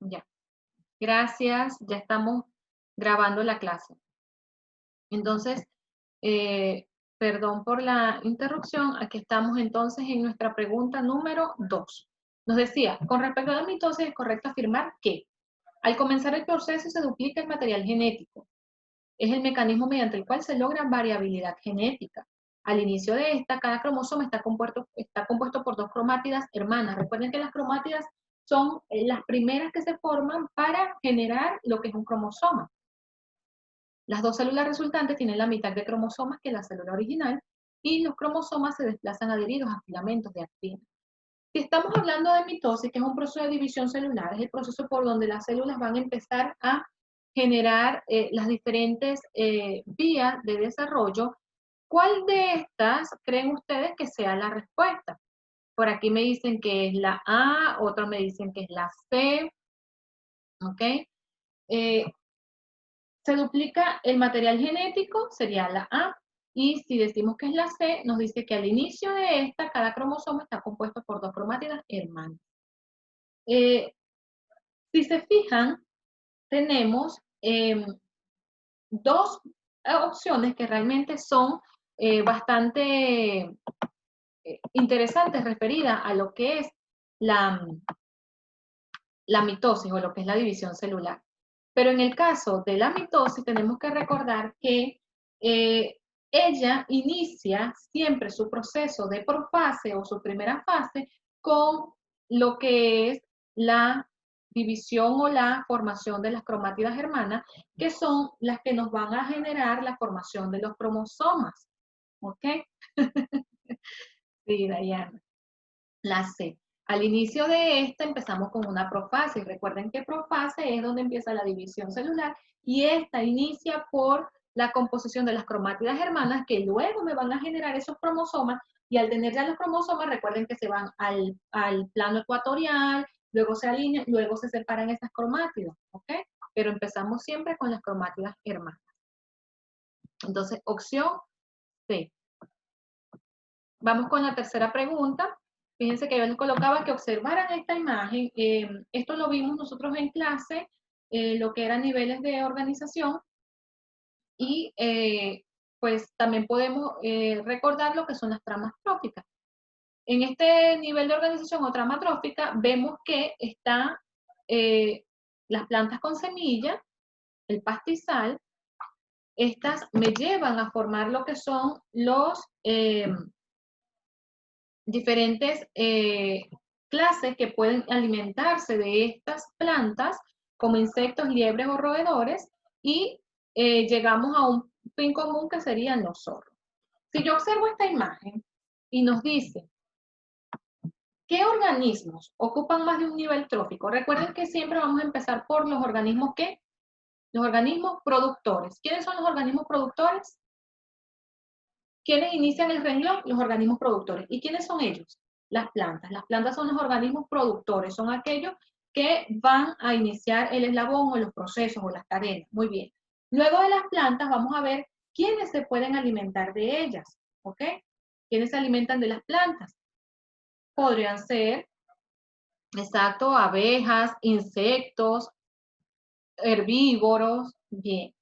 Ya, gracias, ya estamos grabando la clase. Entonces, eh, perdón por la interrupción, aquí estamos entonces en nuestra pregunta número 2. Nos decía, con respecto a la mitosis es correcto afirmar que al comenzar el proceso se duplica el material genético. Es el mecanismo mediante el cual se logra variabilidad genética. Al inicio de esta, cada cromosoma está compuesto por dos cromátidas hermanas. Recuerden que las cromátidas son las primeras que se forman para generar lo que es un cromosoma. Las dos células resultantes tienen la mitad de cromosomas que la célula original y los cromosomas se desplazan adheridos a filamentos de actina. Si estamos hablando de mitosis, que es un proceso de división celular, es el proceso por donde las células van a empezar a generar las diferentes vías de desarrollo. ¿Cuál de estas creen ustedes que sea la respuesta? Por aquí me dicen que es la A, otros me dicen que es la C, ¿ok? Eh, Se duplica el material genético, sería la A, y si decimos que es la C, nos dice que al inicio de esta, cada cromosoma está compuesto por dos cromátidas hermanas. Eh, si se fijan, tenemos dos opciones que realmente son bastante interesantes referidas a lo que es la, la mitosis o lo que es la división celular. Pero en el caso de la mitosis tenemos que recordar que ella inicia siempre su proceso de profase o su primera fase con lo que es la división o la formación de las cromátidas hermanas, que son las que nos van a generar la formación de los cromosomas. ¿Ok? Sí, Diana. La C. Al inicio de esta empezamos con una profase y recuerden que profase es donde empieza la división celular y esta inicia por la composición de las cromátidas hermanas que luego me van a generar esos cromosomas y al tener ya los cromosomas recuerden que se van al plano ecuatorial, luego se alinean, luego se separan esas cromátidas, ¿ok? Pero empezamos siempre con las cromátidas hermanas. Entonces, opción C. Vamos con la tercera pregunta. Fíjense que yo les colocaba que observaran esta imagen. Esto lo vimos nosotros en clase, lo que eran niveles de organización y pues también podemos recordar lo que son las tramas tróficas. En este nivel de organización o trama trófica vemos que están las plantas con semilla, el pastizal. Estas me llevan a formar lo que son los diferentes clases que pueden alimentarse de estas plantas, como insectos, liebres o roedores, y llegamos a un fin común que serían los zorros. Si yo observo esta imagen y nos dice, ¿qué organismos ocupan más de un nivel trófico? Recuerden que siempre vamos a empezar por los organismos que, los organismos productores. ¿Quiénes son los organismos productores? ¿Quiénes inician el renglón? Los organismos productores. ¿Y quiénes son ellos? Las plantas. Las plantas son los organismos productores, son aquellos que van a iniciar el eslabón o los procesos o las cadenas. Muy bien. Luego de las plantas vamos a ver quiénes se pueden alimentar de ellas. ¿Ok? ¿Quiénes se alimentan de las plantas? Podrían ser, exacto, abejas, insectos, herbívoros. Bien.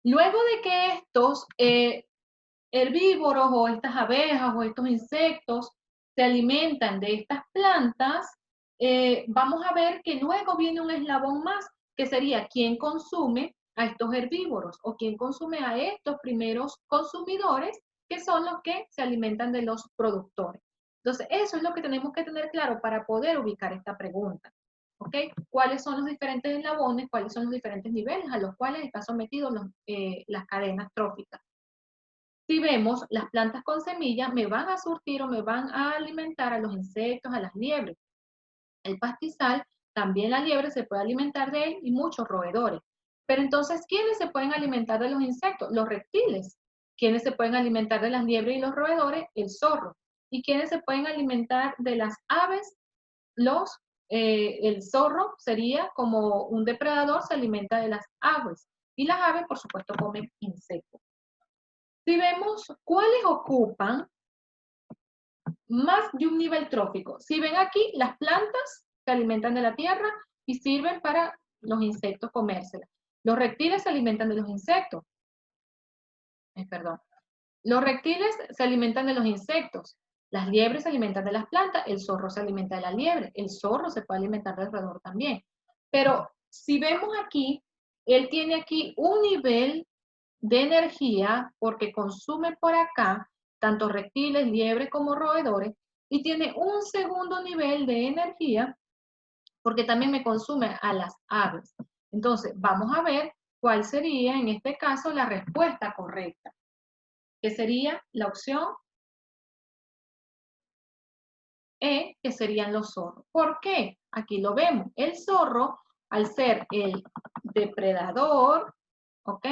Luego de que estos herbívoros o estas abejas o estos insectos se alimentan de estas plantas, vamos a ver que luego viene un eslabón más, que sería quién consume a estos herbívoros o quién consume a estos primeros consumidores, que son los que se alimentan de los productores. Entonces, eso es lo que tenemos que tener claro para poder ubicar esta pregunta. ¿Ok? ¿Cuáles son los diferentes eslabones, cuáles son los diferentes niveles a los cuales están sometidos las cadenas tróficas? Si vemos, las plantas con semilla me van a surtir o me van a alimentar a los insectos, a las liebres. El pastizal, también la liebre se puede alimentar de él y muchos roedores. Pero entonces, ¿quiénes se pueden alimentar de los insectos? Los reptiles. ¿Quiénes se pueden alimentar de las liebres y los roedores? El zorro. ¿Y quiénes se pueden alimentar de las aves? El zorro sería como un depredador, se alimenta de las aves. Y las aves, por supuesto, comen insectos. Si vemos cuáles ocupan más de un nivel trófico. Si ven aquí, las plantas se alimentan de la tierra, y sirven para los insectos comérselas. Los reptiles se alimentan de los insectos. Perdón. Los reptiles se alimentan de los insectos. Las liebres se alimentan de las plantas. El zorro se alimenta de la liebre. El zorro se puede alimentar del roedor también. Pero si vemos aquí, él tiene aquí un nivel de energía porque consume por acá tanto reptiles, liebres como roedores, y tiene un segundo nivel de energía porque también me consume a las aves. Entonces, vamos a ver cuál sería en este caso la respuesta correcta, que sería la opción E, que serían los zorros. ¿Por qué? Aquí lo vemos. El zorro, al ser el depredador, ¿ok?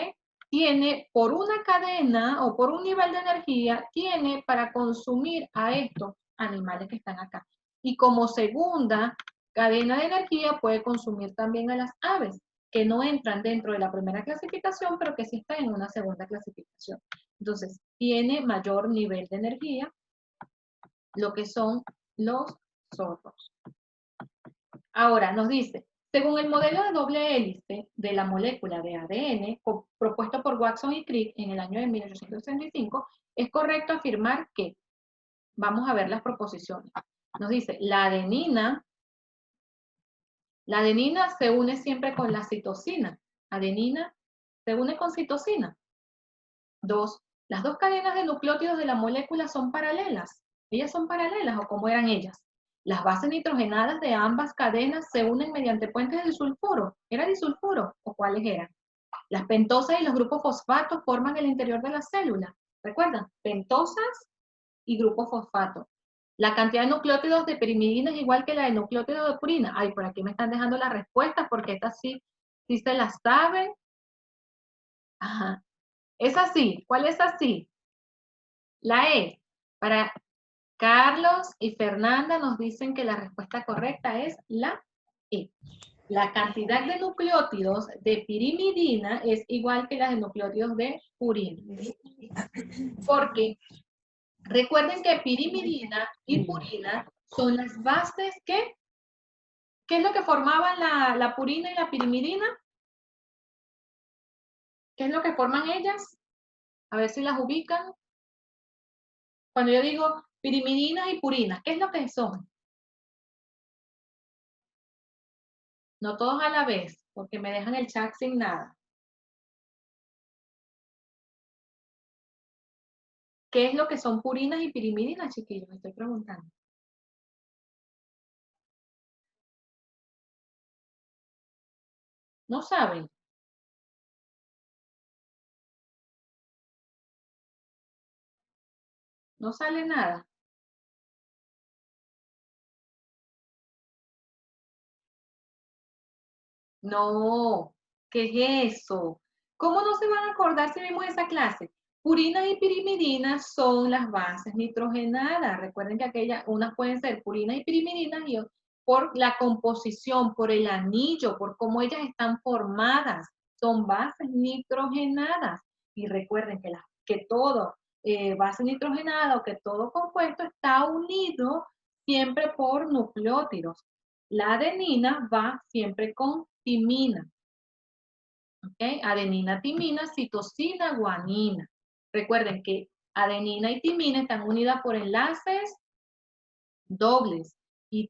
Tiene por una cadena o por un nivel de energía, tiene para consumir a estos animales que están acá. Y como segunda cadena de energía puede consumir también a las aves, que no entran dentro de la primera clasificación, pero que sí están en una segunda clasificación. Entonces, tiene mayor nivel de energía lo que son los zorros. Ahora nos dice, según el modelo de doble hélice de la molécula de ADN propuesto por Watson y Crick en el año de 1865, es correcto afirmar que, vamos a ver las proposiciones, nos dice, la adenina se une siempre con la citosina. Adenina se une con citosina. 2. Las dos cadenas de nucleótidos de la molécula son paralelas. ¿Ellas son paralelas o cómo eran ellas? Las bases nitrogenadas de ambas cadenas se unen mediante puentes de disulfuro. ¿Era disulfuro o cuáles eran? Las pentosas y los grupos fosfatos forman el interior de la célula. ¿Recuerdan? Pentosas y grupos fosfatos. La cantidad de nucleótidos de pirimidina es igual que la de nucleótidos de purina. Ay, por aquí me están dejando las respuestas porque estas sí se las saben. Ajá. Es así. ¿Cuál es así? La E. Para Carlos y Fernanda nos dicen que la respuesta correcta es la E. La cantidad de nucleótidos de pirimidina es igual que la de nucleótidos de purina. Porque recuerden que pirimidina y purina son las bases que, ¿qué es lo que formaban la purina y la pirimidina? ¿Qué es lo que forman ellas? A ver si las ubican. Cuando yo digo pirimidinas y purinas, ¿qué es lo que son? No todos a la vez, porque me dejan el chat sin nada. ¿Qué es lo que son purinas y pirimidinas, chiquillos? Me estoy preguntando. ¿No saben? ¿No sale nada? No, ¿qué es eso? ¿Cómo no se van a acordar si vimos esa clase? Purinas y pirimidinas son las bases nitrogenadas. Recuerden que aquellas, unas pueden ser purinas y pirimidinas y por la composición, por el anillo, por cómo ellas están formadas. Son bases nitrogenadas. Y recuerden que todo base nitrogenada o que todo compuesto está unido siempre por nucleótidos. La adenina va siempre con timina. ¿Ok? Adenina, timina, citosina, guanina. Recuerden que adenina y timina están unidas por enlaces dobles y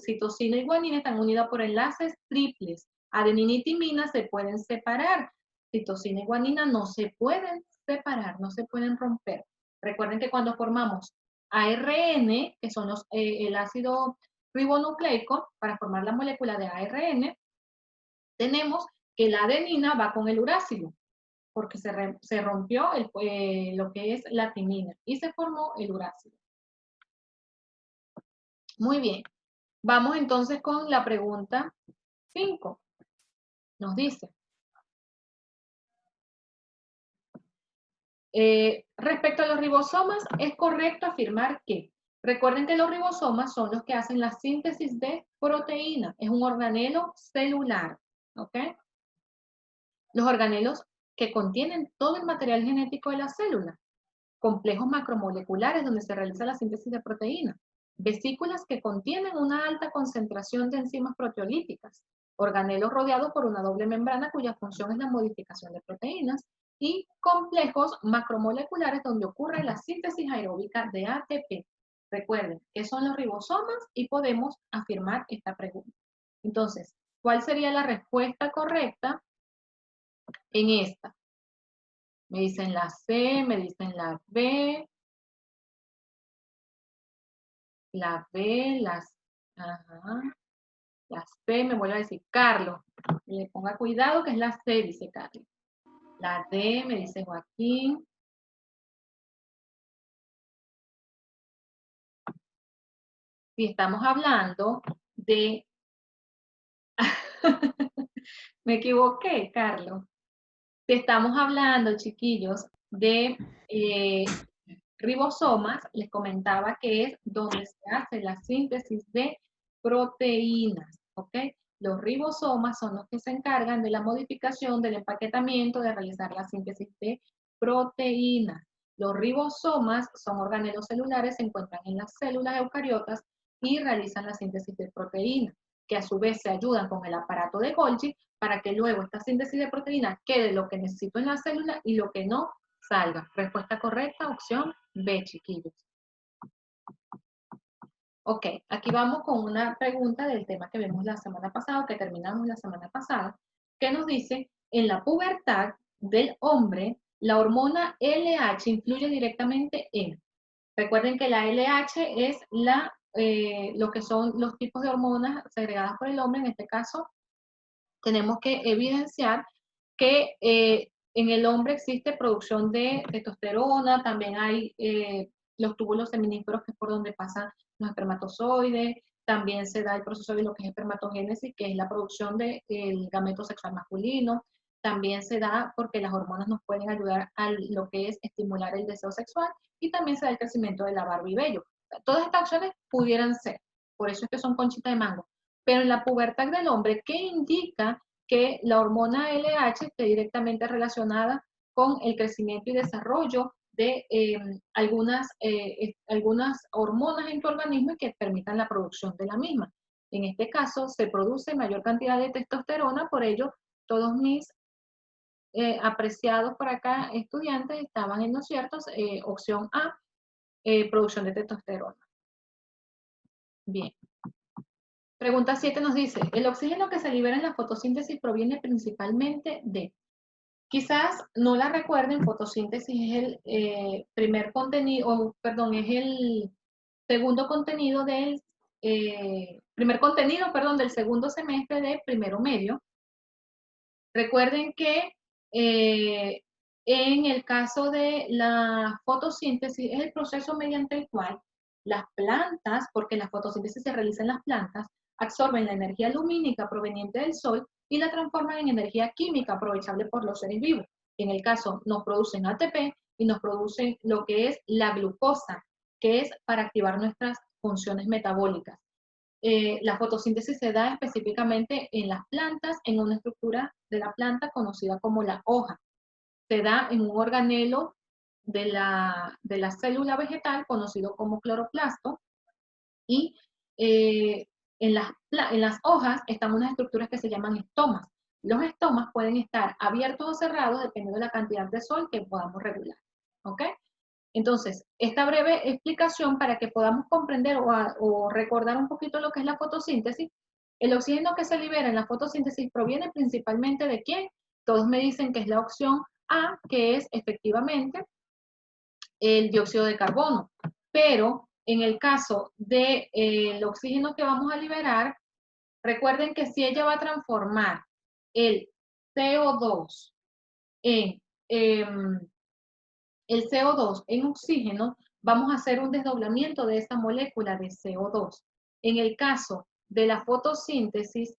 citosina y guanina están unidas por enlaces triples. Adenina y timina se pueden separar. Citosina y guanina no se pueden separar, no se pueden romper. Recuerden que cuando formamos ARN, que son el ácido ribonucleico, para formar la molécula de ARN, tenemos que la adenina va con el urácido, porque se rompió lo que es la timina y se formó el urácido. Muy bien. Vamos entonces con la pregunta 5. Nos dice, respecto a los ribosomas, es correcto afirmar que, recuerden que los ribosomas son los que hacen la síntesis de proteína, es un organelo celular, ¿ok? Los organelos que contienen todo el material genético de la célula, complejos macromoleculares donde se realiza la síntesis de proteína. vesículas que contienen una alta concentración de enzimas proteolíticas, organelos rodeados por una doble membrana cuya función es la modificación de proteínas, y complejos macromoleculares donde ocurre la síntesis aeróbica de ATP. Recuerden, ¿qué son los ribosomas? Y podemos afirmar esta pregunta. Entonces, ¿cuál sería la respuesta correcta en esta? Me dicen la C, me dicen la B, ajá, las P, me vuelve a decir Carlos. Le ponga cuidado que es la C, dice Carlos. La D, me dice Joaquín. Si estamos hablando de... Me equivoqué, Carlos. Si estamos hablando, chiquillos, de ribosomas, les comentaba que es donde se hace la síntesis de proteínas, ¿ok? Los ribosomas son los que se encargan de la modificación, del empaquetamiento, de realizar la síntesis de proteínas. Los ribosomas son organelos celulares, se encuentran en las células eucariotas y realizan la síntesis de proteínas, que a su vez se ayudan con el aparato de Golgi para que luego esta síntesis de proteínas quede lo que necesito en la célula y lo que no salga. Respuesta correcta, opción B, chiquillos. Ok, aquí vamos con una pregunta del tema que vimos la semana pasada, que terminamos la semana pasada, que nos dice, en la pubertad del hombre, la hormona LH influye directamente en... Recuerden que la LH es lo que son los tipos de hormonas segregadas por el hombre. En este caso, tenemos que evidenciar que en el hombre existe producción de testosterona, también hay los túbulos seminíferos, que es por donde pasan los espermatozoides, también se da el proceso de lo que es espermatogénesis, que es la producción del gameto sexual masculino, también se da porque las hormonas nos pueden ayudar a lo que es estimular el deseo sexual, y también se da el crecimiento de la barba y vello. Todas estas opciones pudieran ser, por eso es que son conchita de mango. Pero en la pubertad del hombre, ¿qué indica que la hormona LH esté directamente relacionada con el crecimiento y desarrollo de algunas hormonas en tu organismo y que permitan la producción de la misma? En este caso, se produce mayor cantidad de testosterona, por ello, todos mis apreciados por acá estudiantes estaban en los ciertos. Opción A, producción de testosterona. Bien. Pregunta 7 nos dice, el oxígeno que se libera en la fotosíntesis proviene principalmente de... Quizás no la recuerden, fotosíntesis es el primer contenido, perdón, es el segundo contenido del, primer contenido, perdón, del segundo semestre de primero medio. Recuerden que en el caso de la fotosíntesis es el proceso mediante el cual las plantas, porque la fotosíntesis se realiza en las plantas, absorben la energía lumínica proveniente del sol y la transforman en energía química aprovechable por los seres vivos. En el caso nos producen ATP y nos producen lo que es la glucosa, que es para activar nuestras funciones metabólicas. La fotosíntesis se da específicamente en las plantas, en una estructura de la planta conocida como la hoja. Se da en un organelo de la célula vegetal conocido como cloroplasto, y en las hojas están unas estructuras que se llaman estomas. Los estomas pueden estar abiertos o cerrados dependiendo de la cantidad de sol que podamos regular. ¿Ok? Entonces, esta breve explicación para que podamos comprender o recordar un poquito lo que es la fotosíntesis. El oxígeno que se libera en la fotosíntesis proviene principalmente de ¿quién? Todos me dicen que es la opción A, que es efectivamente el dióxido de carbono. Pero en el caso del oxígeno que vamos a liberar, recuerden que si ella va a transformar el CO2 en... el CO2 en oxígeno, vamos a hacer un desdoblamiento de esta molécula de CO2. En el caso de la fotosíntesis,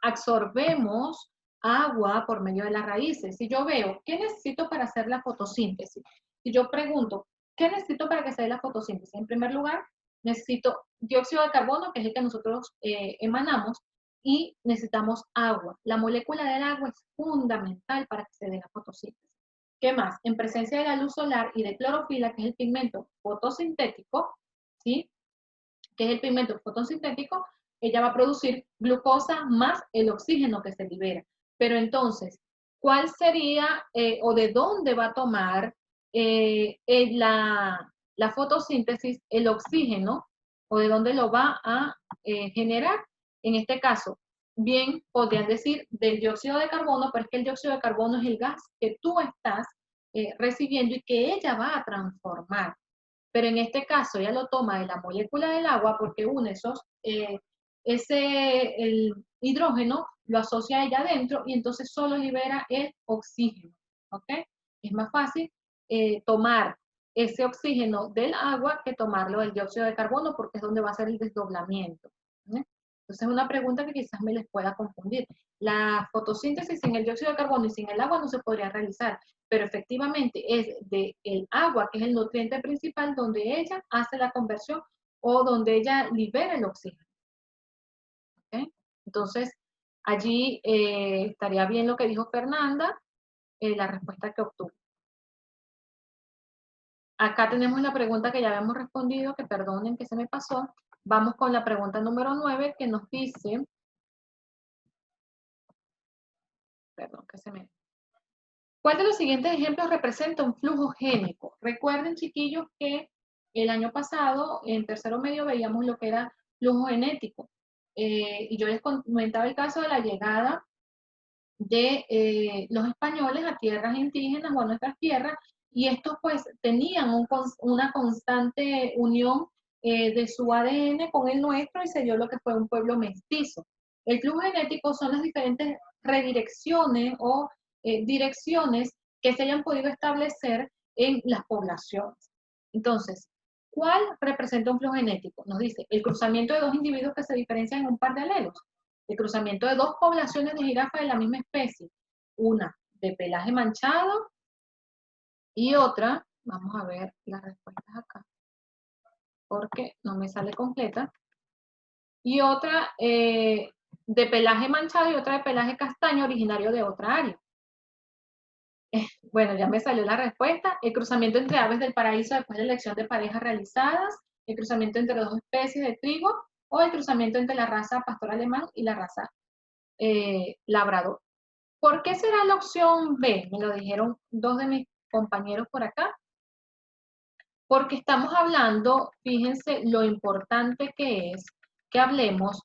absorbemos agua por medio de las raíces. Si yo veo, ¿qué necesito para hacer la fotosíntesis? Si yo pregunto, ¿qué necesito para que se dé la fotosíntesis? En primer lugar, necesito dióxido de carbono, que es el que nosotros emanamos, y necesitamos agua. La molécula del agua es fundamental para que se dé la fotosíntesis. ¿Qué más? En presencia de la luz solar y de clorofila, que es el pigmento fotosintético, ¿sí? que es el pigmento fotosintético, ella va a producir glucosa más el oxígeno que se libera. Pero entonces, ¿cuál sería o de dónde va a tomar la fotosíntesis el oxígeno o de dónde lo va a generar? En este caso, bien podrían decir del dióxido de carbono, pero es que el dióxido de carbono es el gas que tú estás recibiendo y que ella va a transformar. Pero en este caso ella lo toma de la molécula del agua porque une el hidrógeno, lo asocia a ella adentro y entonces solo libera el oxígeno, ¿ok? Es más fácil tomar ese oxígeno del agua que tomarlo del dióxido de carbono porque es donde va a ser el desdoblamiento. ¿eh? Entonces es una pregunta que quizás me les pueda confundir. La fotosíntesis sin el dióxido de carbono y sin el agua no se podría realizar, pero efectivamente es del agua, que es el nutriente principal, donde ella hace la conversión o donde ella libera el oxígeno. ¿Okay? Entonces, allí estaría bien lo que dijo Fernanda, la respuesta que obtuvo. Acá tenemos la pregunta que ya habíamos respondido, que perdonen que se me pasó. Vamos con la pregunta número 9 que nos dice, perdón, que se me... ¿Cuál de los siguientes ejemplos representa un flujo génico? Recuerden, chiquillos, que el año pasado, en tercero medio, veíamos lo que era flujo genético. Y yo les comentaba el caso de la llegada de los españoles a tierras indígenas o a nuestras tierras, y estos pues tenían una constante unión de su ADN con el nuestro y se dio lo que fue un pueblo mestizo. El flujo genético son las diferentes redirecciones o direcciones que se hayan podido establecer en las poblaciones. Entonces, ¿cuál representa un flujo genético? Nos dice el cruzamiento de dos individuos que se diferencian en un par de alelos, el cruzamiento de dos poblaciones de jirafas de la misma especie, una de pelaje manchado y otra, vamos a ver las respuestas acá, porque no me sale completa, y otra de pelaje manchado y otra de pelaje castaño originario de otra área. Bueno, ya me salió la respuesta. El cruzamiento entre aves del paraíso después de la elección de parejas realizadas, el cruzamiento entre dos especies de trigo o el cruzamiento entre la raza pastor alemán y la raza labrador. ¿Por qué será la opción B? Me lo dijeron dos de mis compañeros por acá. Porque estamos hablando, fíjense lo importante que es que hablemos,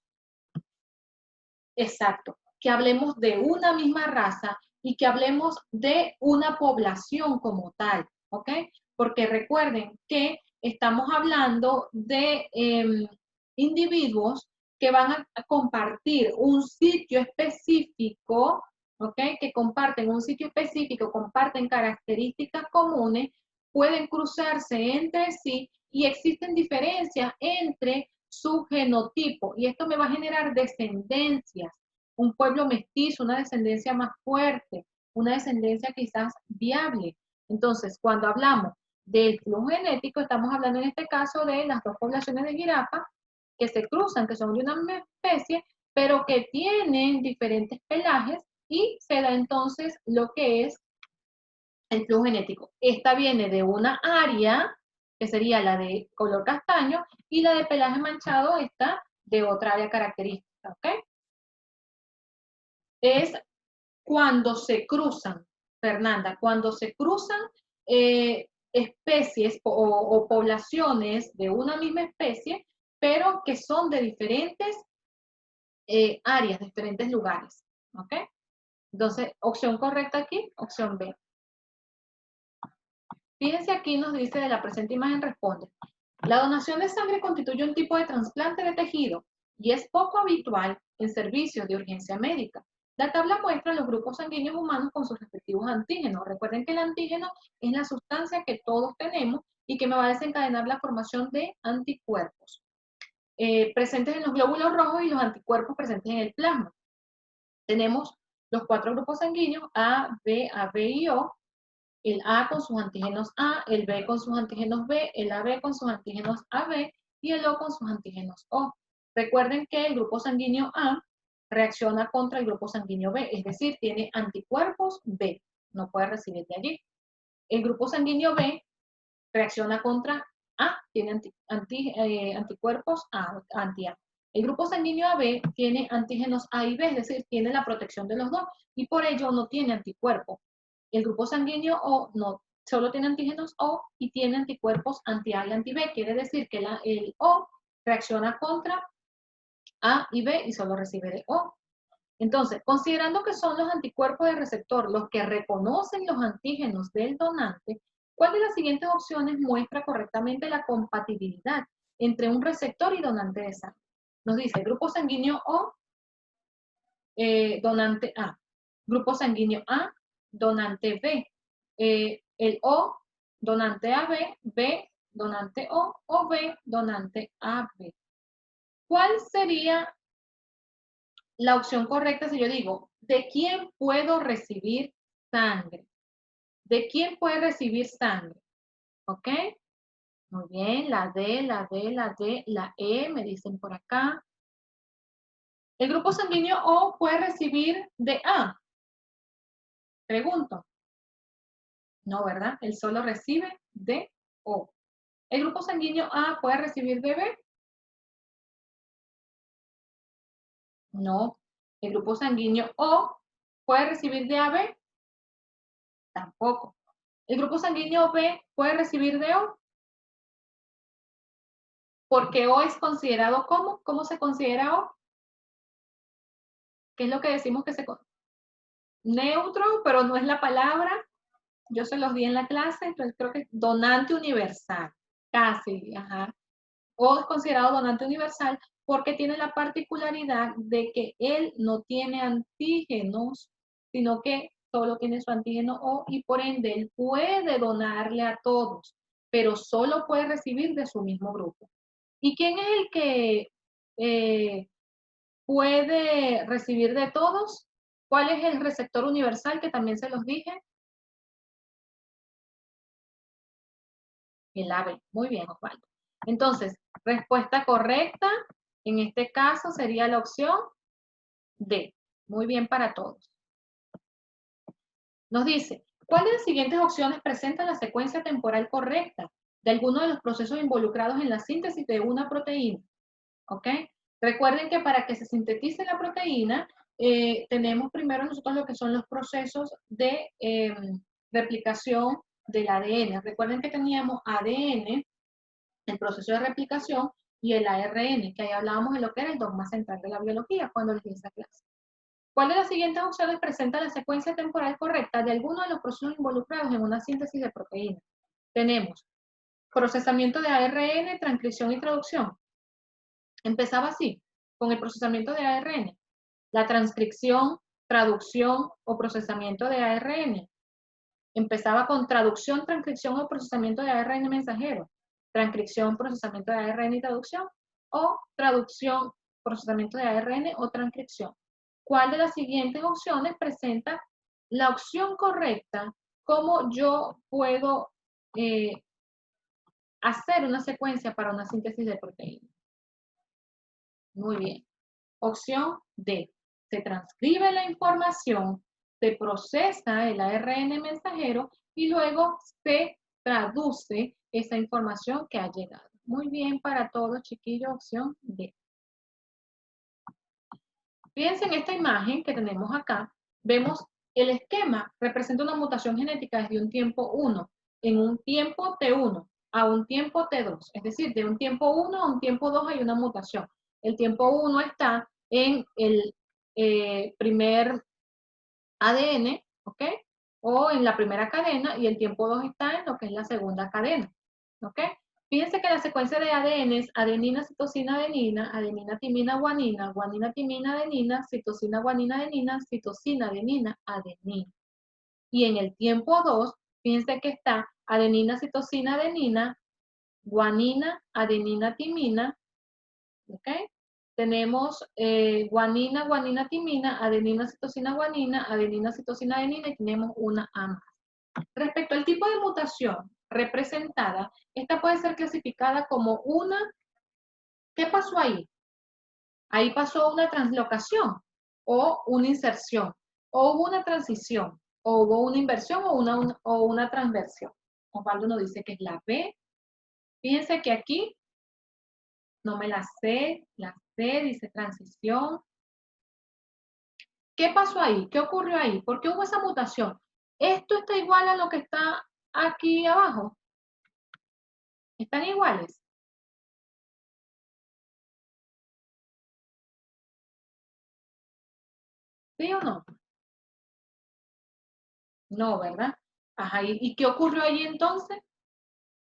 exacto, que hablemos de una misma raza y que hablemos de una población como tal, ¿ok? Porque recuerden que estamos hablando de individuos que van a compartir un sitio específico, ¿ok? Que comparten un sitio específico, comparten características comunes, pueden cruzarse entre sí y existen diferencias entre su genotipo. Y esto me va a generar descendencias, un pueblo mestizo, una descendencia más fuerte, una descendencia quizás viable. Entonces, cuando hablamos del flujo genético, estamos hablando en este caso de las dos poblaciones de jirafas que se cruzan, que son de una misma especie, pero que tienen diferentes pelajes y se da entonces lo que es el flujo genético. Esta viene de una área, que sería la de color castaño, y la de pelaje manchado está de otra área característica, ¿ok? Es cuando se cruzan, Fernanda, cuando se cruzan especies o poblaciones de una misma especie, pero que son de diferentes áreas, de diferentes lugares. ¿Ok? Entonces, opción correcta aquí, opción B. Fíjense aquí nos dice de la presente imagen responde. La donación de sangre constituye un tipo de trasplante de tejido y es poco habitual en servicios de urgencia médica. La tabla muestra los grupos sanguíneos humanos con sus respectivos antígenos. Recuerden que el antígeno es la sustancia que todos tenemos y que me va a desencadenar la formación de anticuerpos presentes en los glóbulos rojos y los anticuerpos presentes en el plasma. Tenemos los cuatro grupos sanguíneos A, B y O, el A con sus antígenos A, el B con sus antígenos B, el AB con sus antígenos AB y el O con sus antígenos O. Recuerden que el grupo sanguíneo A reacciona contra el grupo sanguíneo B, es decir, tiene anticuerpos B, no puede recibir de allí. El grupo sanguíneo B reacciona contra A tiene anticuerpos anti-A. El grupo sanguíneo AB tiene antígenos A y B, es decir, tiene la protección de los dos y por ello no tiene anticuerpos. El grupo sanguíneo O no, solo tiene antígenos O y tiene anticuerpos anti-A y anti-B. Quiere decir que el O reacciona contra A y B y solo recibe de O. Entonces, considerando que son los anticuerpos del receptor los que reconocen los antígenos del donante, ¿cuál de las siguientes opciones muestra correctamente la compatibilidad entre un receptor y donante de sangre? Nos dice grupo sanguíneo O, donante A. Grupo sanguíneo A, donante B. El O, donante AB, B, donante O B, donante AB. ¿Cuál sería la opción correcta si yo digo, ¿de quién puedo recibir sangre? ¿De quién puede recibir sangre? ¿Ok? Muy bien, la D, la D, la D, la E, me dicen por acá. ¿El grupo sanguíneo O puede recibir de A? Pregunto. No, ¿verdad? Él solo recibe de O. ¿El grupo sanguíneo A puede recibir de B? No. ¿El grupo sanguíneo O puede recibir de AB? Tampoco. ¿El grupo sanguíneo B puede recibir de O? Porque O es considerado como, ¿cómo se considera O? ¿Qué es lo que decimos que se neutro, pero no es la palabra? Yo se los di en la clase, entonces creo que donante universal, casi, ajá. O es considerado donante universal porque tiene la particularidad de que él no tiene antígenos, sino que solo tiene su antígeno O y por ende él puede donarle a todos, pero solo puede recibir de su mismo grupo. ¿Y quién es el que puede recibir de todos? ¿Cuál es el receptor universal que también se los dije? El AB. Muy bien, Osvaldo. Entonces, respuesta correcta en este caso sería la opción D. Muy bien para todos. Nos dice, ¿cuál de las siguientes opciones presenta la secuencia temporal correcta de alguno de los procesos involucrados en la síntesis de una proteína? ¿Ok? Recuerden que para que se sintetice la proteína, tenemos primero nosotros lo que son los procesos de replicación del ADN. Recuerden que teníamos ADN, el proceso de replicación, y el ARN, que ahí hablábamos de lo que era el dogma central de la biología cuando les di esa clase. ¿Cuál de las siguientes opciones presenta la secuencia temporal correcta de alguno de los procesos involucrados en una síntesis de proteínas? Tenemos procesamiento de ARN, transcripción y traducción. Empezaba así, con el procesamiento de ARN. La transcripción, traducción o procesamiento de ARN. Empezaba con traducción, transcripción o procesamiento de ARN mensajero. Transcripción, procesamiento de ARN y traducción. O traducción, procesamiento de ARN o transcripción. ¿Cuál de las siguientes opciones presenta la opción correcta? ¿Cómo yo puedo hacer una secuencia para una síntesis de proteínas? Muy bien. Opción D. Se transcribe la información, se procesa el ARN mensajero y luego se traduce esa información que ha llegado. Muy bien para todos, chiquillos, opción D. Fíjense en esta imagen que tenemos acá, vemos el esquema representa una mutación genética desde un tiempo 1, en un tiempo T1 a un tiempo T2, es decir, de un tiempo 1 a un tiempo 2 hay una mutación. El tiempo 1 está en el primer ADN, ¿ok? O en la primera cadena y el tiempo 2 está en lo que es la segunda cadena, ¿ok? Fíjense que la secuencia de ADN es adenina, citosina, adenina, adenina, timina, guanina, guanina, timina, adenina, citosina, guanina, adenina, citosina, adenina, adenina. Y en el tiempo 2, fíjense que está adenina, citosina, adenina, guanina, adenina, timina, ¿ok? Tenemos guanina, guanina, timina, adenina, citosina, guanina, adenina, citosina, adenina y tenemos una A más. Respecto al tipo de mutación representada, esta puede ser clasificada como una, ¿qué pasó ahí? Ahí pasó una translocación o una inserción, o hubo una transición, o hubo una inversión o una transversión. Osvaldo nos dice que es la B. Fíjense que aquí no me la sé, dice transición. ¿Qué pasó ahí? ¿Qué ocurrió ahí? ¿Por qué hubo esa mutación? ¿Esto está igual a lo que está aquí abajo? ¿Están iguales? ¿Sí o no? No, ¿verdad? Ajá, ¿y qué ocurrió ahí entonces?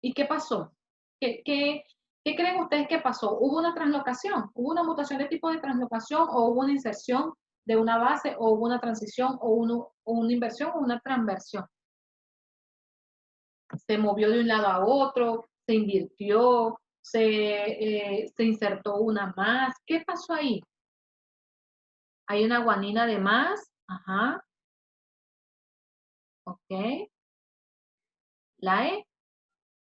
¿Y qué pasó? ¿Qué creen ustedes que pasó? ¿Hubo una translocación? ¿Hubo una mutación de tipo de translocación o hubo una inserción de una base o hubo una transición o una inversión o una transversión? Se movió de un lado a otro, se invirtió, se insertó una más. ¿Qué pasó ahí? Hay una guanina de más. Ajá, ok. La E,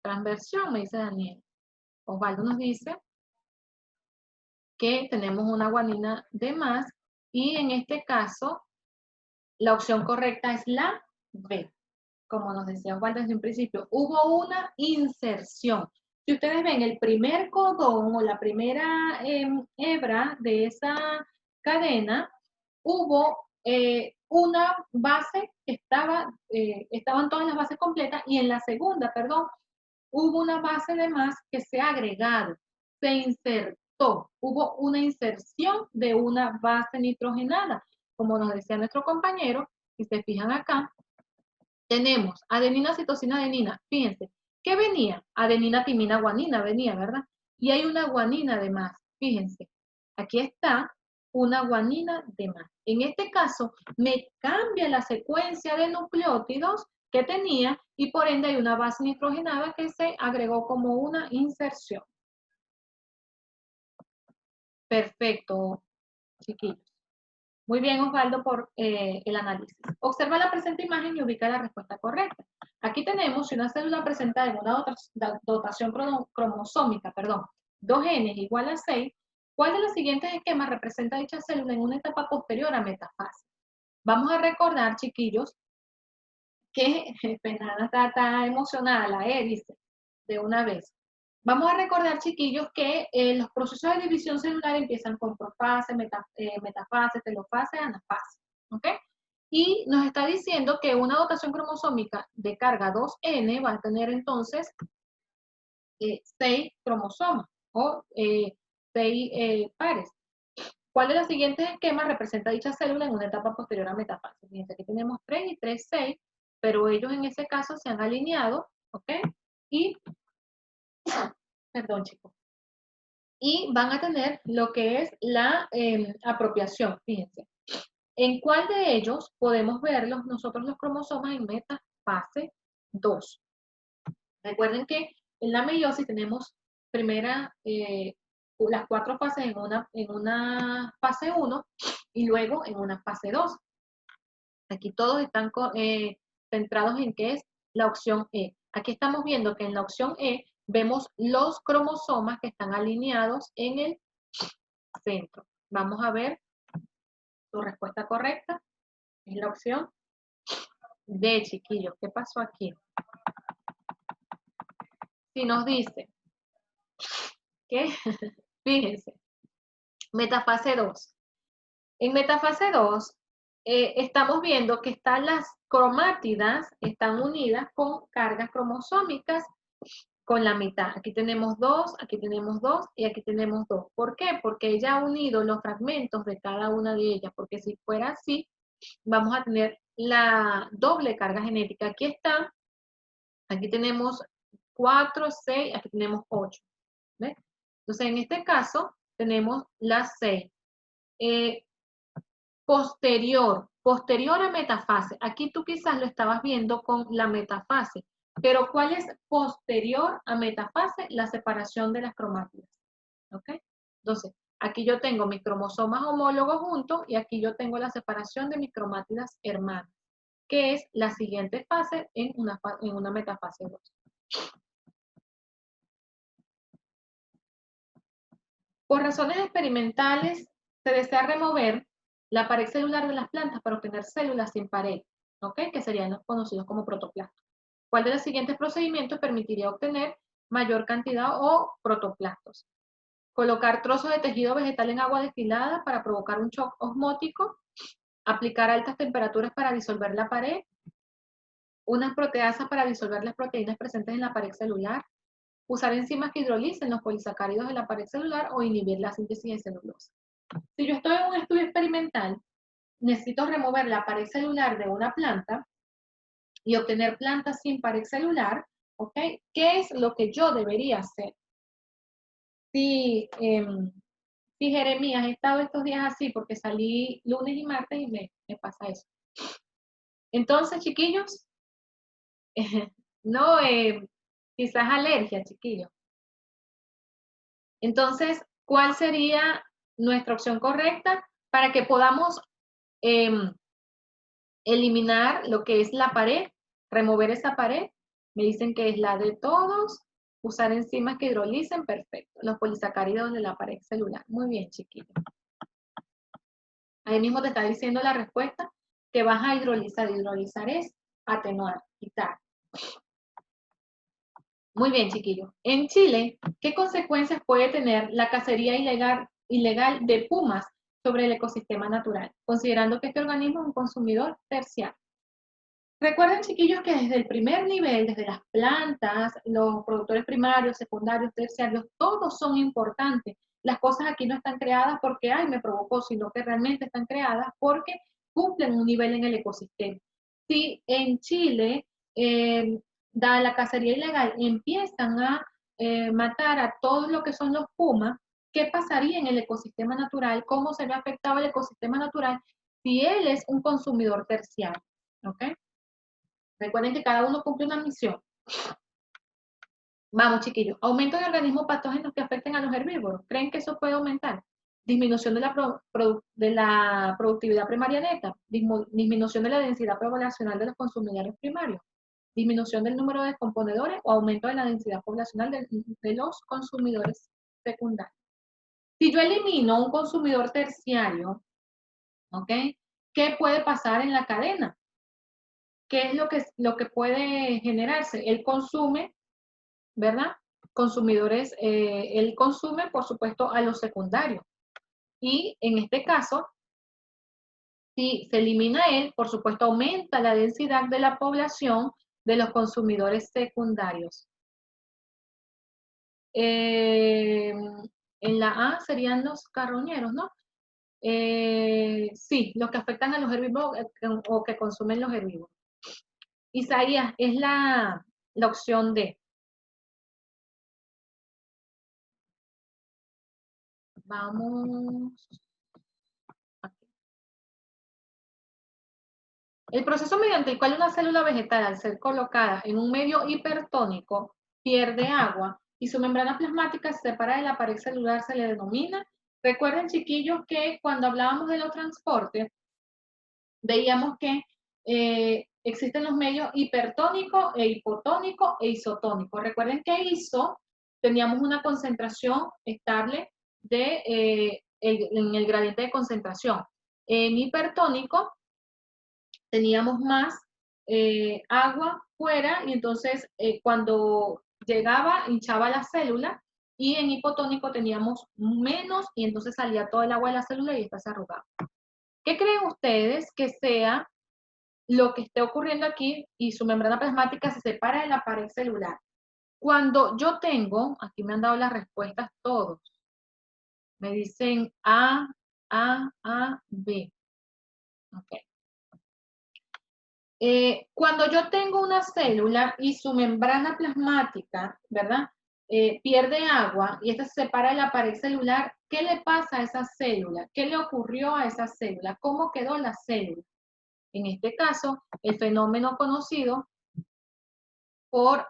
transversión, me dice Daniel. Osvaldo nos dice que tenemos una guanina de más y en este caso la opción correcta es la B. Como nos decía Osvaldo desde un principio, hubo una inserción. Si ustedes ven el primer codón o la primera hebra de esa cadena, hubo una base que estaban todas las bases completas y en la segunda, perdón, hubo una base de más que se ha agregado, se insertó, hubo una inserción de una base nitrogenada. Como nos decía nuestro compañero, si se fijan acá, tenemos adenina, citosina, adenina. Fíjense, ¿qué venía? Adenina, timina, guanina venía, ¿verdad? Y hay una guanina de más. Fíjense, aquí está una guanina de más. En este caso, me cambia la secuencia de nucleótidos que tenía y por ende hay una base nitrogenada que se agregó como una inserción. Perfecto, chiquillos. Muy bien, Osvaldo, por el análisis. Observa la presente imagen y ubica la respuesta correcta. Aquí tenemos, si una célula presenta en una dotación cromosómica, perdón, 2N igual a 6, ¿cuál de los siguientes esquemas representa dicha célula en una etapa posterior a metafase? Vamos a recordar, chiquillos, que Fernanda está emocionada, la E dice, de una vez. Vamos a recordar, chiquillos, que los procesos de división celular empiezan con profase, metafase, telofase, anafase. ¿Ok? Y nos está diciendo que una dotación cromosómica de carga 2N va a tener entonces 6 cromosomas o 6 pares. ¿Cuál de los siguientes esquemas representa dicha célula en una etapa posterior a metafase? Fíjense, aquí tenemos 3 y 3, 6, pero ellos en ese caso se han alineado, ¿ok? Y, perdón chicos, y van a tener lo que es la apropiación, fíjense. ¿En cuál de ellos podemos verlos nosotros los cromosomas en metafase 2? Recuerden que en la meiosis tenemos primera, las 4 fases en una fase 1 y luego en una fase 2. Aquí todos están centrados en qué es la opción E. Aquí estamos viendo que en la opción E vemos los cromosomas que están alineados en el centro. Vamos a ver tu respuesta correcta. Es la opción D, chiquillos. ¿Qué pasó aquí? Si nos dice que, fíjense, metafase 2. En metafase 2 estamos viendo que las cromátidas están unidas con cargas cromosómicas con la mitad. Aquí tenemos 2, aquí tenemos 2 y aquí tenemos 2. ¿Por qué? Porque ella ha unido los fragmentos de cada una de ellas, porque si fuera así, vamos a tener la doble carga genética. Aquí está, aquí tenemos 4, 6, aquí tenemos 8. ¿Ves? Entonces, en este caso, tenemos las 6. Posterior a metafase. Aquí tú quizás lo estabas viendo con la metafase, pero ¿cuál es posterior a metafase? La separación de las cromátidas. ¿Ok? Entonces, aquí yo tengo mis cromosomas homólogos juntos y aquí yo tengo la separación de mis cromátidas hermanas, que es la siguiente fase en una metafase 2. Por razones experimentales, se desea remover la pared celular de las plantas para obtener células sin pared, ¿ok? Que serían los conocidos como protoplastos. ¿Cuál de los siguientes procedimientos permitiría obtener mayor cantidad o protoplastos. Colocar trozos de tejido vegetal en agua destilada para provocar un shock osmótico. Aplicar altas temperaturas para disolver la pared. Unas proteasas para disolver las proteínas presentes en la pared celular. Usar enzimas que hidrolicen los polisacáridos de la pared celular o inhibir la síntesis de celulosa. Si yo estoy en un estudio experimental, necesito remover la pared celular de una planta y obtener plantas sin pared celular, ¿ok? ¿Qué es lo que yo debería hacer? Si Jeremías, he estado estos días así porque salí lunes y martes y me pasa eso. Entonces, chiquillos, no, quizás alergia, chiquillos. Entonces, ¿cuál sería nuestra opción correcta para que podamos eliminar lo que es la pared, remover esa pared? Me dicen que es la de todos. Usar enzimas que hidrolicen, perfecto. Los polisacáridos de la pared celular. Muy bien, chiquillos. Ahí mismo te está diciendo la respuesta que vas a hidrolizar. Hidrolizar es atenuar, quitar. Muy bien, chiquillos. En Chile, ¿qué consecuencias puede tener la cacería ilegal de pumas sobre el ecosistema natural, considerando que este organismo es un consumidor terciario? Recuerden, chiquillos, que desde el primer nivel, desde las plantas, los productores primarios, secundarios, terciarios, todos son importantes. Las cosas aquí no están creadas porque, ay, me provocó, sino que realmente están creadas porque cumplen un nivel en el ecosistema. Si en Chile, da la cacería ilegal, empiezan a matar a todos lo que son los pumas, ¿qué pasaría en el ecosistema natural? ¿Cómo se ve afectado el ecosistema natural si él es un consumidor terciario? ¿Ok? Recuerden que cada uno cumple una misión. Vamos, chiquillos. Aumento de organismos patógenos que afecten a los herbívoros. ¿Creen que eso puede aumentar? Disminución de la productividad primaria neta. Disminución de la densidad poblacional de los consumidores primarios. Disminución del número de descomponedores o aumento de la densidad poblacional de los consumidores secundarios. Si yo elimino un consumidor terciario, ¿ok? ¿Qué puede pasar en la cadena? ¿Qué es lo que puede generarse? Él consume, ¿verdad? Consumidores, él consume, por supuesto, a los secundarios. Y en este caso, si se elimina él, por supuesto, aumenta la densidad de la población de los consumidores secundarios. En la A serían los carroñeros, ¿no? Sí, los que afectan a los herbívoros o que consumen los herbívoros. Isaías, es la opción D. Vamos. Aquí. El proceso mediante el cual una célula vegetal, al ser colocada en un medio hipertónico, pierde agua y su membrana plasmática se separa de la pared celular, se le denomina. Recuerden, chiquillos, que cuando hablábamos de los transportes, veíamos que existen los medios hipertónico e hipotónico e isotónico. Recuerden que iso teníamos una concentración estable en el gradiente de concentración. En hipertónico teníamos más agua fuera y entonces cuando llegaba hinchaba la célula, y en hipotónico teníamos menos y entonces salía todo el agua de la célula y esta se arrugaba. ¿Qué creen ustedes que sea lo que esté ocurriendo aquí y su membrana plasmática se separa de la pared celular? Cuando yo tengo, aquí me han dado las respuestas todos, me dicen A, B. Ok. Cuando yo tengo una célula y su membrana plasmática, ¿verdad? Pierde agua y esta se separa de la pared celular, ¿qué le pasa a esa célula? ¿Qué le ocurrió a esa célula? ¿Cómo quedó la célula? En este caso, el fenómeno conocido por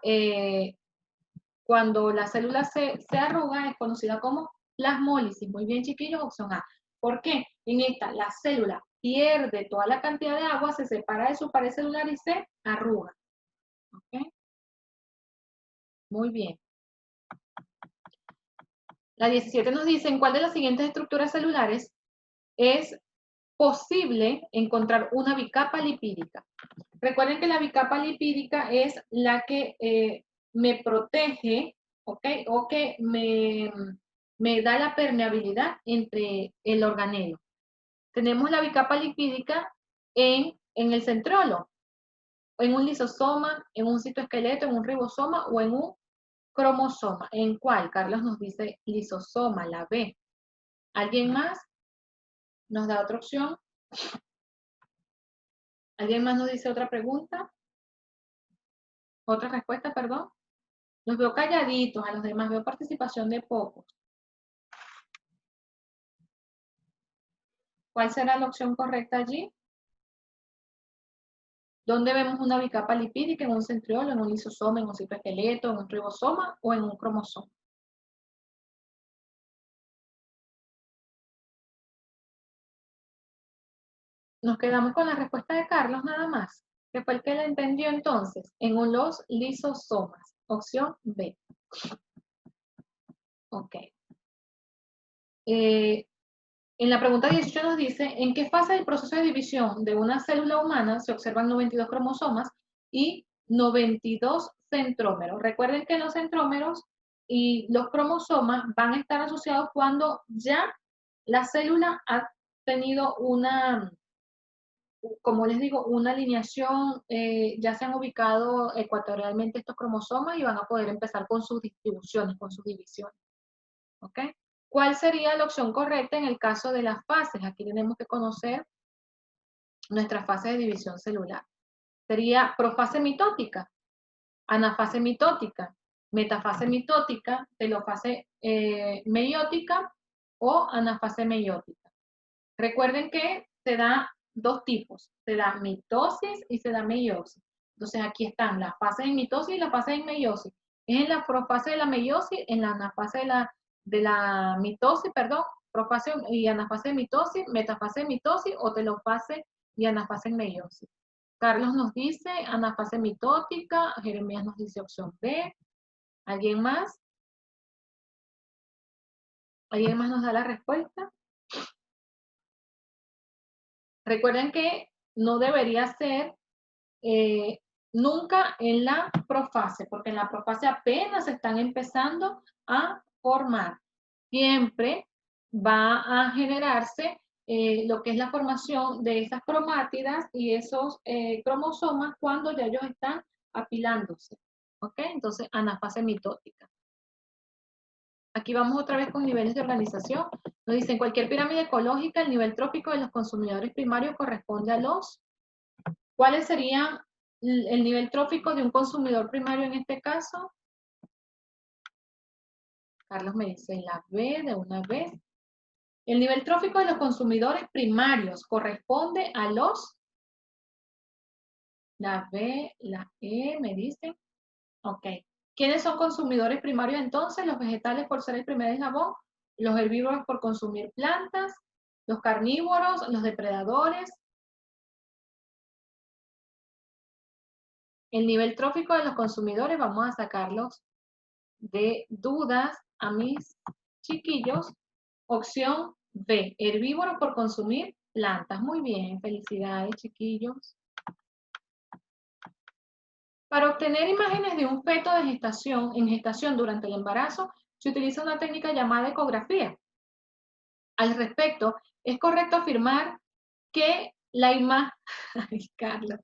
cuando la célula se arruga es conocida como plasmólisis. Muy bien, chiquillos, opción A. ¿Por qué? En esta, la célula pierde toda la cantidad de agua, se separa de su pared celular y se arruga. ¿Ok? Muy bien. La 17 nos dice, ¿en cuál de las siguientes estructuras celulares es posible encontrar una bicapa lipídica? Recuerden que la bicapa lipídica es la que me protege ¿ok? O que me da la permeabilidad entre el organelo. Tenemos la bicapa lipídica en el centriolo, en un lisosoma, en un citoesqueleto, en un ribosoma o en un cromosoma. ¿En cuál? Carlos nos dice lisosoma, la B. ¿Alguien más nos da otra opción? ¿Alguien más nos dice otra pregunta? ¿Otra respuesta, perdón? Los veo calladitos, a los demás veo participación de pocos. ¿Cuál será la opción correcta allí? ¿Dónde vemos una bicapa lipídica? ¿En un centriolo, en un lisosoma, en un citoesqueleto, en un ribosoma o en un cromosoma? Nos quedamos con la respuesta de Carlos nada más, que fue el que la entendió entonces, en los lisosomas. Opción B. Ok. En la pregunta 18 nos dice, ¿en qué fase del proceso de división de una célula humana se observan 92 cromosomas y 92 centrómeros? Recuerden que los centrómeros y los cromosomas van a estar asociados cuando ya la célula ha tenido una, como les digo, una alineación, ya se han ubicado ecuatorialmente estos cromosomas y van a poder empezar con sus distribuciones, con sus divisiones. ¿Ok? ¿Cuál sería la opción correcta en el caso de las fases? Aquí tenemos que conocer nuestra fase de división celular. Sería profase mitótica, anafase mitótica, metafase mitótica, telofase meiótica o anafase meiótica. Recuerden que se da dos tipos, se da mitosis y se da meiosis. Entonces aquí están las fases de mitosis y las fases de meiosis. Es en la profase de la meiosis, en la anafase de la mitosis, perdón, profase y anafase de mitosis, metafase de mitosis o telofase y anafase de meiosis. Carlos nos dice anafase mitótica, Jeremías nos dice opción B. ¿Alguien más? ¿Alguien más nos da la respuesta? Recuerden que no debería ser nunca en la profase, porque en la profase apenas están empezando a formar. Siempre va a generarse lo que es la formación de esas cromátidas y esos cromosomas cuando ya ellos están apilándose. ¿Ok? Entonces, anafase mitótica. Aquí vamos otra vez con niveles de organización. Nos dicen, cualquier pirámide ecológica, el nivel trófico de los consumidores primarios corresponde a los... ¿Cuáles serían el nivel trófico de un consumidor primario en este caso? Carlos me dice la B de una vez. El nivel trófico de los consumidores primarios corresponde a los... La B, la E, me dicen. Ok. ¿Quiénes son consumidores primarios entonces? Los vegetales por ser el primer eslabón, los herbívoros por consumir plantas, los carnívoros, los depredadores. El nivel trófico de los consumidores, vamos a sacarlos de dudas a mis chiquillos. Opción B, herbívoro por consumir plantas. Muy bien, felicidades chiquillos. Para obtener imágenes de un feto de gestación, en gestación durante el embarazo, se utiliza una técnica llamada ecografía. Al respecto, es correcto afirmar que la imagen, ay Carlos,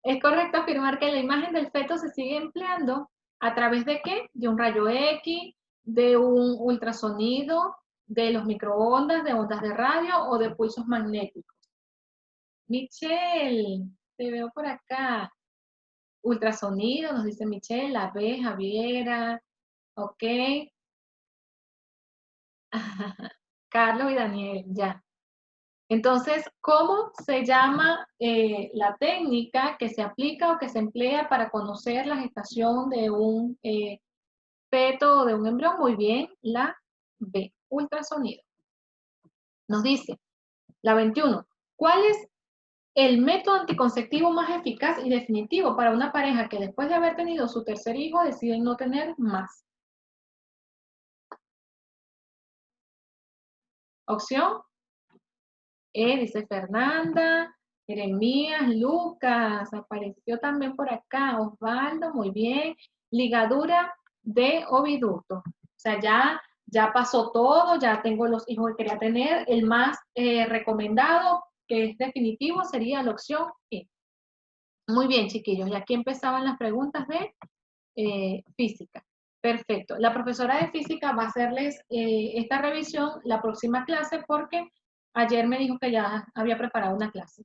es correcto afirmar que la imagen del feto se sigue empleando a través de ¿qué? De un rayo X, de un ultrasonido, de los microondas, de ondas de radio o de pulsos magnéticos. Michelle, te veo por acá. Ultrasonido, nos dice Michelle, la B, Javiera, ok. Carlos y Daniel, ya. Entonces, ¿cómo se llama la técnica que se aplica o que se emplea para conocer la gestación de un feto o de un embrión? Muy bien, la B, ultrasonido. Nos dice, la 21, ¿cuál es el método anticonceptivo más eficaz y definitivo para una pareja que después de haber tenido su tercer hijo deciden no tener más? Opción dice Fernanda, Jeremías, Lucas, apareció también por acá, Osvaldo, muy bien. Ligadura de oviducto. O sea, ya pasó todo, ya tengo los hijos que quería tener. El más recomendado, que es definitivo, sería la opción E. Muy bien, chiquillos, y aquí empezaban las preguntas de física. Perfecto. La profesora de física va a hacerles esta revisión la próxima clase porque ayer me dijo que ya había preparado una clase.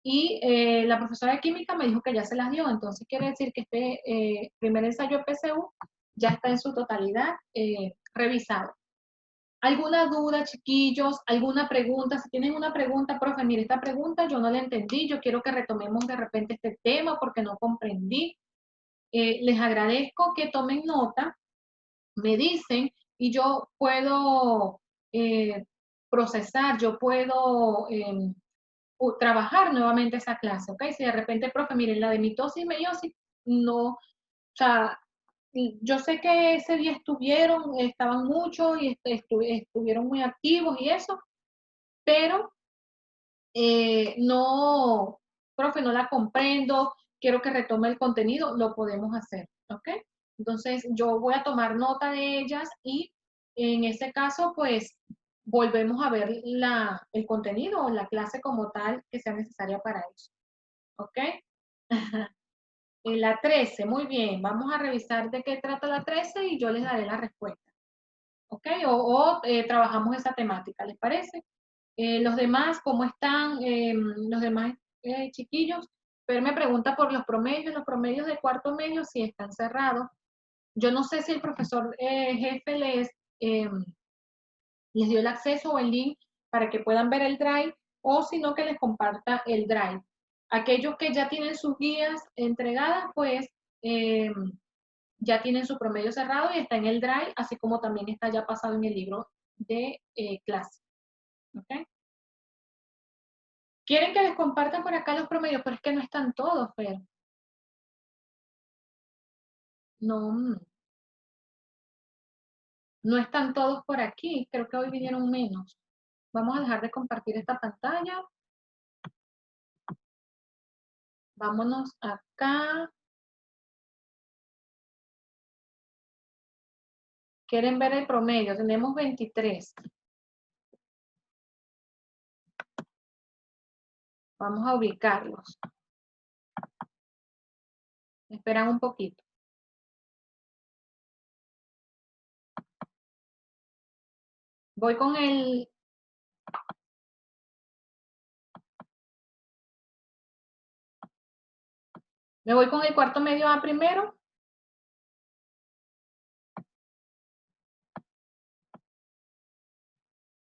Y la profesora de química me dijo que ya se las dio, entonces quiere decir que este primer ensayo PSU ya está en su totalidad revisado. ¿Alguna duda, chiquillos? ¿Alguna pregunta? Si tienen una pregunta, profe, mire, esta pregunta yo no la entendí, yo quiero que retomemos de repente este tema porque no comprendí. Les agradezco que tomen nota, me dicen y yo puedo procesar, yo puedo trabajar nuevamente esa clase, ¿ok? Si de repente, profe, miren, la de mitosis y meiosis, no, o sea, yo sé que ese día estaban muchos y estuvieron muy activos y eso, pero no, profe, no la comprendo, quiero que retome el contenido, lo podemos hacer, ¿ok? Entonces, yo voy a tomar nota de ellas y en ese caso, pues, volvemos a ver el contenido o la clase como tal que sea necesaria para eso, ¿ok? La 13, muy bien, vamos a revisar de qué trata la 13 y yo les daré la respuesta, ¿ok? O trabajamos esa temática, ¿les parece? Los demás, ¿cómo están? Los demás chiquillos. Pero me pregunta por los promedios de cuarto medio si están cerrados. Yo no sé si el profesor jefe les dio el acceso o el link para que puedan ver el drive o si no que les comparta el drive. Aquellos que ya tienen sus guías entregadas, pues eh, ya tienen su promedio cerrado y está en el drive, así como también está ya pasado en el libro de clase. ¿Okay? Quieren que les compartan por acá los promedios, pero es que no están todos, Fer. No, no están todos por aquí. Creo que hoy vinieron menos. Vamos a dejar de compartir esta pantalla. Vámonos acá. Quieren ver el promedio. Tenemos 23. Vamos a ubicarlos. Esperan un poquito. Voy con el... Me voy con el cuarto medio A primero.